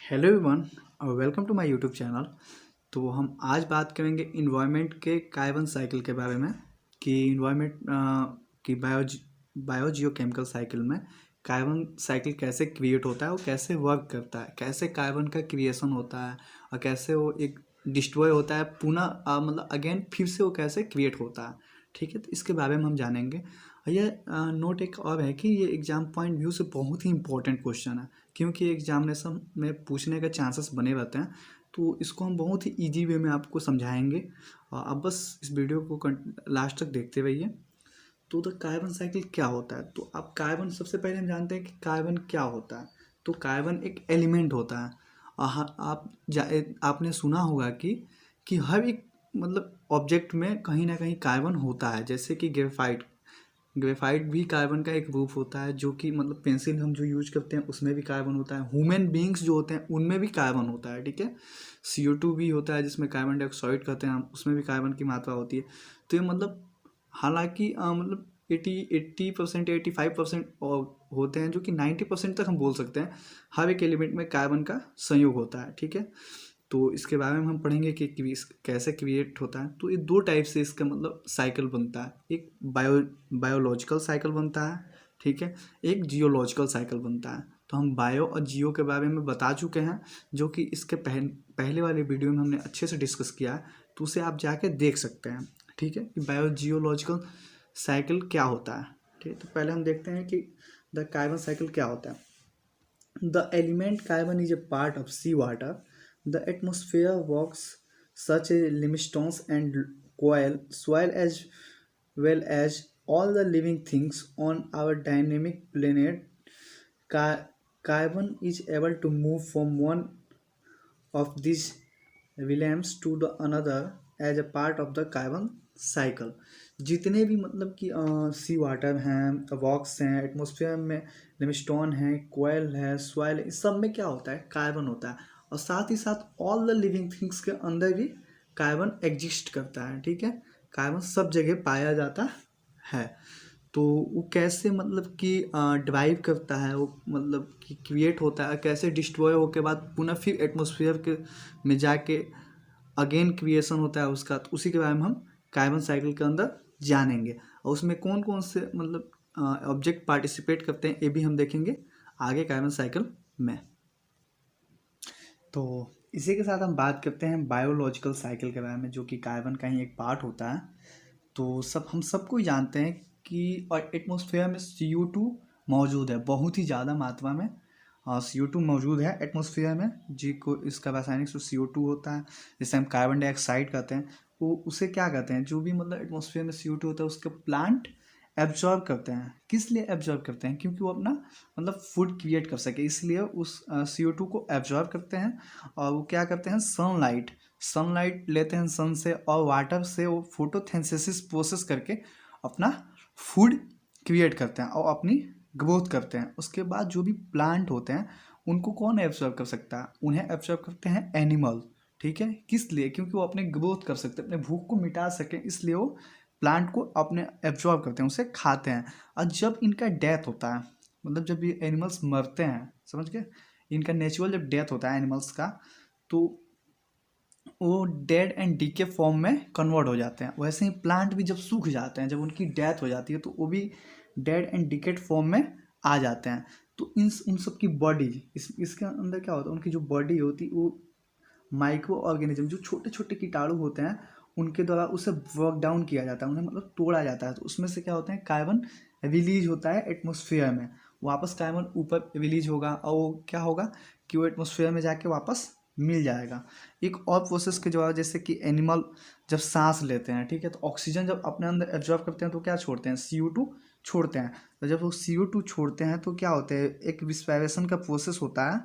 Hello everyone और welcome to my YouTube channel. तो हम आज बात करेंगे इन्वायरमेंट के कार्बन साइकिल के बारे में कि इन्वायरमेंट की बायोजियोकेमिकल साइकिल में कार्बन साइकिल कैसे क्रिएट होता है और कैसे वर्क करता है, कैसे कार्बन का क्रिएशन होता है और कैसे वो एक डिस्ट्रॉय होता है पुनः मतलब अगेन फिर से वो कैसे क्रिएट होता है। ठीक है, तो इसके बारे में हम जानेंगे। और ये नोट एक और है कि ये एग्जाम पॉइंट व्यू से बहुत ही इंपॉर्टेंट क्वेश्चन है, क्योंकि एग्जामिनेशन में पूछने के चांसेस बने रहते हैं। तो इसको हम बहुत ही इजी वे में आपको समझाएंगे और आप बस इस वीडियो को लास्ट तक देखते रहिए। तो कार्बन साइकिल क्या होता है, तो आप कार्बन सबसे पहले हम जानते हैं कि कार्बन क्या होता है। तो कार्बन एक एलिमेंट होता है। आपने सुना होगा कि हर एक मतलब ऑब्जेक्ट में कहीं ना कहीं कार्बन होता है, जैसे कि ग्रेफाइट ग्रेफाइट भी कार्बन का एक रूप होता है, जो कि मतलब पेंसिल हम जो यूज करते हैं उसमें भी कार्बन होता है। ह्यूमन बींग्स जो होते हैं उनमें भी कार्बन होता है। ठीक है, CO2 भी होता है जिसमें कार्बन डाइऑक्साइड कहते हैं हम, उसमें भी कार्बन की मात्रा होती है। तो ये मतलब हालांकि मतलब 80% 85% होते हैं, जो कि 90% तक हम बोल सकते हैं हर एक एलिमेंट में कार्बन का संयोग होता है। ठीक है, तो इसके बारे में हम पढ़ेंगे कि कैसे क्रिएट होता है। तो ये दो टाइप से इसका मतलब साइकिल बनता है, एक बायोलॉजिकल साइकिल बनता है, ठीक है, एक जियोलॉजिकल साइकिल बनता है। तो हम बायो और जियो के बारे में बता चुके हैं, जो कि इसके पहले वाले वीडियो में हमने अच्छे से डिस्कस किया है, तो उसे आप जाके देख सकते हैं। ठीक है, कि बायो जियोलॉजिकल साइकिल क्या होता है। ठीक है, तो पहले हम देखते हैं कि द कार्बन साइकिल क्या होता है। The element carbon is a part of seawater. The atmosphere works such as limestones and soil as well as all the living things on our dynamic planet. Carbon is able to move from one of these realms to the another as a part of the carbon cycle. जितने भी मतलब कि सी water हैं, वॉक्स हैं, atmosphere में लिमस्टोन है, कोयल है, soil है, इस सब में क्या होता है, कार्बन होता है। और साथ ही साथ ऑल द लिविंग थिंग्स के अंदर भी कार्बन एग्जिस्ट करता है। ठीक है, कार्बन सब जगह पाया जाता है। तो वो कैसे मतलब कि ड्राइव करता है, वो मतलब कि क्रिएट होता है, कैसे डिस्ट्रॉय होके बाद पुनः फिर एटमॉस्फेयर के में जाके अगेन क्रिएशन होता है उसका, तो उसी के बारे में हम कार्बन साइकिल के अंदर जानेंगे। और उसमें कौन कौन से मतलब ऑब्जेक्ट पार्टिसिपेट करते हैं ये भी हम देखेंगे आगे कार्बन साइकिल में। तो इसी के साथ हम बात करते हैं बायोलॉजिकल साइकिल के बारे में, जो कि कार्बन का ही एक पार्ट होता है। तो हम सबको ही जानते हैं कि और एटमॉस्फेयर में CO2 मौजूद है, बहुत ही ज़्यादा मात्रा में CO2 मौजूद है एटमॉस्फेयर में, जी को इसका रासायनिक सूत्र CO2 होता है, जिसे हम कार्बन डाइऑक्साइड कहते हैं। वो उसे क्या कहते हैं, जो भी मतलब एटमॉस्फेयर में CO2 होता है उसके प्लांट एब्जॉर्ब करते हैं। किस लिए एब्जॉर्ब करते हैं, क्योंकि वो अपना मतलब फूड क्रिएट कर सके, इसलिए उस CO2 को एब्जॉर्ब करते हैं। और वो क्या करते हैं, सनलाइट लेते हैं सन से, और वाटर से वो फोटोसिंथेसिस प्रोसेस करके अपना फूड क्रिएट करते हैं और अपनी ग्रोथ करते हैं। उसके बाद जो भी प्लांट होते हैं उनको कौन एब्जॉर्ब कर सकता है, उन्हें एब्जॉर्ब करते हैं एनिमल। ठीक है, किस लिए, क्योंकि वो अपने ग्रोथ कर सकते हैं, अपने भूख को मिटा सकें, इसलिए वो प्लांट को अपने एब्जॉर्ब करते हैं, उसे खाते हैं। और जब इनका डेथ होता है, मतलब जब ये एनिमल्स मरते हैं, समझ गए, इनका नेचुरल जब डेथ होता है एनिमल्स का, तो वो डेड एंड डीके फॉर्म में कन्वर्ट हो जाते हैं। वैसे ही प्लांट भी जब सूख जाते हैं, जब उनकी डेथ हो जाती है, तो वो भी डेड एंड डिकेड फॉर्म में आ जाते हैं। तो उन सब की बॉडी इसके अंदर क्या होता है, उनकी जो बॉडी होती है वो माइक्रो ऑर्गेनिज्म, जो छोटे छोटे कीटाणु होते हैं, उनके द्वारा उसे वर्क डाउन किया जाता है, उन्हें मतलब तोड़ा जाता है। तो उसमें से क्या होता है, कार्बन रिलीज होता है एटमॉस्फेयर में, वापस कार्बन ऊपर रिलीज होगा, और वो क्या होगा कि वो एटमॉस्फेयर में जाके वापस मिल जाएगा। एक और प्रोसेस के द्वारा, जैसे कि एनिमल जब सांस लेते हैं, ठीक है, तो ऑक्सीजन जब अपने अंदर एब्जॉर्ब करते हैं तो क्या छोड़ते हैं, CO2 छोड़ते हैं। तो जब वो CO2 छोड़ते हैं तो क्या होते हैं, एक रिस्पायरेशन का प्रोसेस होता है,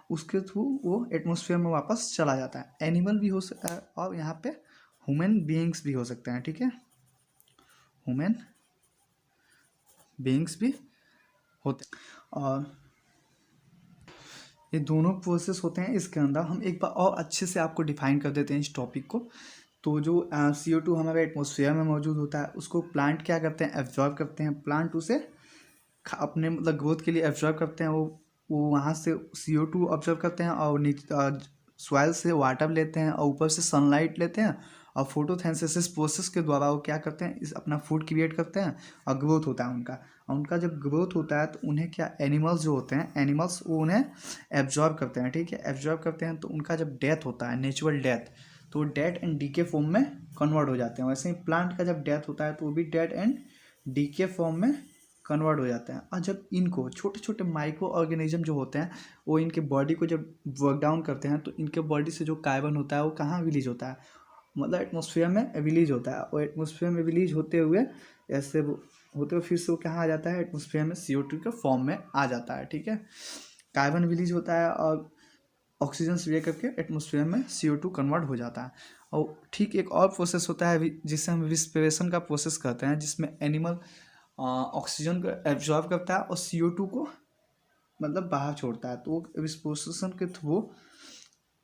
उसके थ्रू वो एटमॉस्फेयर में वापस चला जाता है। एनिमल भी हो सकता है और यहाँ पे ह्यूमन बीइंग्स भी हो सकते हैं। ठीक है, ह्यूमन बीइंग्स भी होते हैं, और ये दोनों प्रोसेस होते हैं। इसके अंदर हम एक बार और अच्छे से आपको डिफाइन कर देते हैं इस टॉपिक को। तो जो CO2 हमारे एटमॉस्फेयर में मौजूद होता है, उसको प्लांट क्या करते हैं, एब्जॉर्ब करते हैं। प्लांट उसे अपने मतलब ग्रोथ के लिए एब्जॉर्ब करते हैं, वो वो वहाँ से CO2 ऑब्जर्व करते हैं और नीचे सॉइल से वाटर लेते हैं और ऊपर से सनलाइट लेते हैं और फोटोसिंथेसिस प्रोसेस के द्वारा वो क्या करते हैं, इस अपना फूड क्रिएट करते हैं और ग्रोथ होता है उनका। और उनका जब ग्रोथ होता है तो उन्हें क्या, एनिमल्स जो होते हैं, एनिमल्स वो उन्हें एब्जॉर्ब करते हैं, ठीक है, एब्जॉर्ब करते हैं। तो उनका जब डेथ होता है, नेचुरल डेथ, तो डेथ एंड डीके फॉर्म में कन्वर्ट हो जाते हैं। वैसे ही प्लांट का जब डेथ होता है तो वो भी डेथ एंड डीके फॉर्म में कन्वर्ट हो जाते हैं। और जब इनको छोटे छोटे माइक्रो ऑर्गेनिज्म जो होते हैं वो इनके बॉडी को जब वर्क डाउन करते हैं तो इनके बॉडी से जो कार्बन होता है वो कहाँ रिलीज होता है, मतलब एटमॉस्फेयर में रिलीज होता है। और एटमॉस्फेयर में रिलीज होते हुए ऐसे वो होते हुए फिर से वो कहाँ आ जाता है, एटमॉस्फेयर में CO2 के फॉर्म में आ जाता है, ठीक है। कार्बन रिलीज होता है और ऑक्सीजन स्प्रे करके एटमॉस्फेयर में CO2 कन्वर्ट हो जाता है। और ठीक एक और प्रोसेस होता है जिसे हम रिस्पिरेशन का प्रोसेस कहते हैं, जिसमें एनिमल ऑक्सीजन को एब्जॉर्ब करता है और CO2 को मतलब बाहर छोड़ता है। तो इस प्रोसेस के थ्रू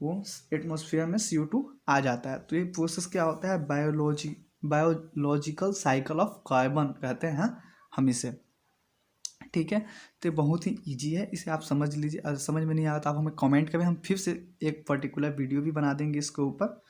वो एटमॉस्फेयर में CO2 आ जाता है। तो ये प्रोसेस क्या होता है, बायोलॉजिकल साइकिल ऑफ कार्बन कहते हैं हम इसे, ठीक है। तो ये बहुत ही इजी है, इसे आप समझ लीजिए। अगर समझ में नहीं आया तो आप हमें कमेंट करें, हम फिर से एक पर्टिकुलर वीडियो भी बना देंगे इसके ऊपर।